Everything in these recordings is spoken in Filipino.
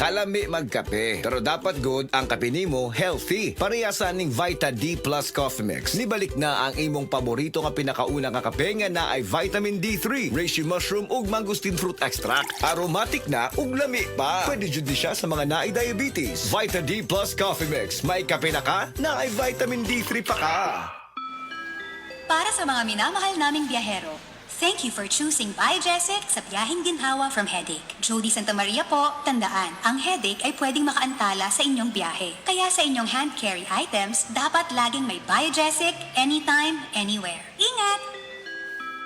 Kalami magkape. Pero dapat good ang kape nimo healthy. Parehasan ning Vita D Plus Coffee Mix. Nibalik na ang imong paborito nga pinakauna nga kape nga na ay vitamin D3, reishi mushroom ug mangosteen fruit extract. Aromatic na ug lami pa. Pwede jud ni siya sa mga naay diabetes. Vita D Plus Coffee Mix. May kape na ka, na ay vitamin D3 pa ka. Para sa mga minamahal naming biyahero, thank you for choosing Biogesic sa biyaheng ginhawa from headache. Jody Santa Maria po, tandaan, ang headache ay pwedeng makaantala sa inyong biyahe. Kaya sa inyong hand carry items, dapat laging may Biogesic, anytime, anywhere. Ingat!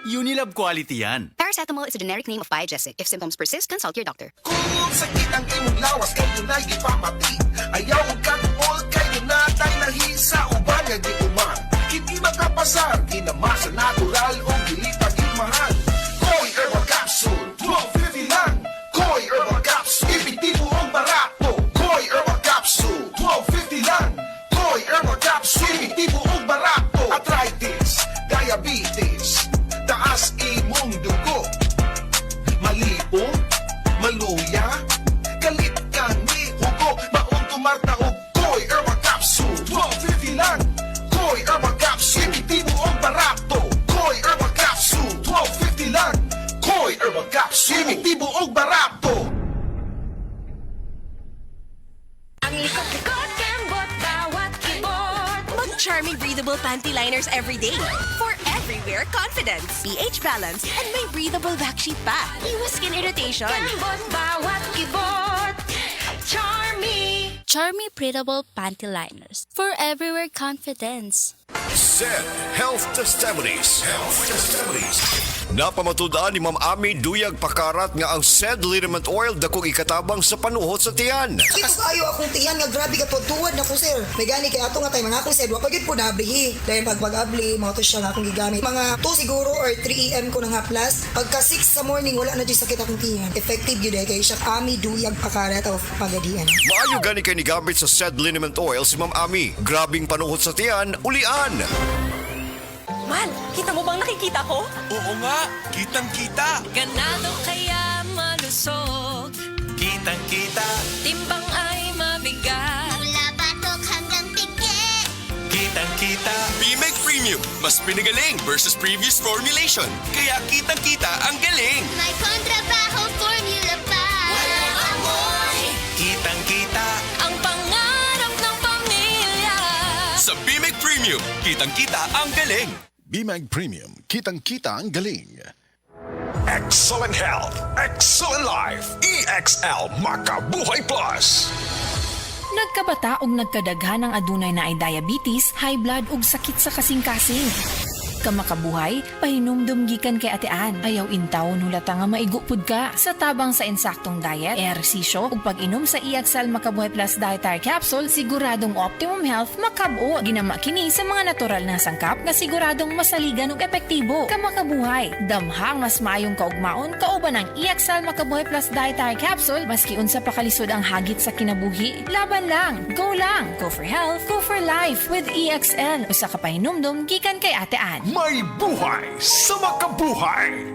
Unilab quality yan. Paracetamol is a generic name of Biogesic. If symptoms persist, consult your doctor. Kung sakit ang imong lawas, kayo na'y ipapati. Ayaw kang all, kayo na tayo nahisa, uban nga di uman. Hindi makapasar, ginamasa natural o gilipag mahal. Koi Herbal Capsule, 12.50 lang. Koi Herbal Capsule, epektibo ang barato. Koi Herbal Capsule, 12.50 lang. Koi Herbal Capsule, epektibo ang barato. Arthritis, diabetes, taas imong dugo, malipong, maluya, galit ka ni hugo, maong tumarta o Koi Herbal Capsule, 12.50 lang. Koi Herbal Capsule, epektibo ang barato. Koi Herbal Capsule, 12.50 lang. Koi Herbal Capsule, epektibo ang barato. Ang likot-likot kembot bawat kibot. Mag-Charming breathable panty liners every day. For everywhere confidence. pH balance and may breathable back sheet pa. Iwas skin irritation. Kembot bawat kibot. Charmy. Charmy Breathable Panty Liners for everywhere confidence. SED Health Testimonies. Napamatudaan ni Ma'am Ami Duyag Pakarat nga ang SED liniment oil dakong ikatabang sa panuhot sa tiyan. Mas ayo akong tiyan nga grabe ka tuwad na ko sir. May gani kay ato nga tay mga akong sir wa pagid po nablihi. Dahil pag-abli mo to siya nga akong gigamit. Mga 2 siguro or 3 AM ko na nga plus. Pagka 6 sa morning wala na jud sakit akong tiyan. Effective gyud kay siya Ami Duyag Pakarat of Pagadian. Maayo gani kay ni gamit sa SED liniment oil si Ma'am Ami. Grabing panuhot sa tiyan, ulian. Mal, kita mo bang nakikita ko? Oo nga, kitang-kita. Ganado kaya malusog. Kitang-kita. Timbang ay mabigat. Mula batok hanggang pigi. Kitang-kita. B-Make Premium, mas pinagaling versus previous formulation. Kaya kitang-kita ang galing. May kontrabaho formula pa. Walang amoy. Kitang-kita. Ang pangarap ng pamilya. Sa B-Make Premium, kitang-kita ang galing. B-Mag Premium, kitang-kita ang galing. Excellent health, excellent life. EXL Makabuhay Plus. Nagkabata og nagkadaghan ng adunay na ay diabetes, high blood ug sakit sa kasing-kasing. Kamakabuhay, pahinumdum gikan kay atean. Ayaw intaw nulata nga maigupod ka sa tabang sa insaktong diet, ehersisyo ug pag-inom sa EXL Makabuhay Plus Dietary Capsule, siguradong optimum health makab-o. Ginama kini sa mga natural na sangkap nga siguradong masaligan ug epektibo. Kamakabuhay, damhang mas maayong kaugmaon kauban ang EXL Makabuhay Plus Dietary Capsule maski unsa pa kalisod ang hagit sa kinabuhi. Laban lang, go for health, go for life with EXL. Usa ka pahinumdum gikan kay atean. May buhay sa makabuhay.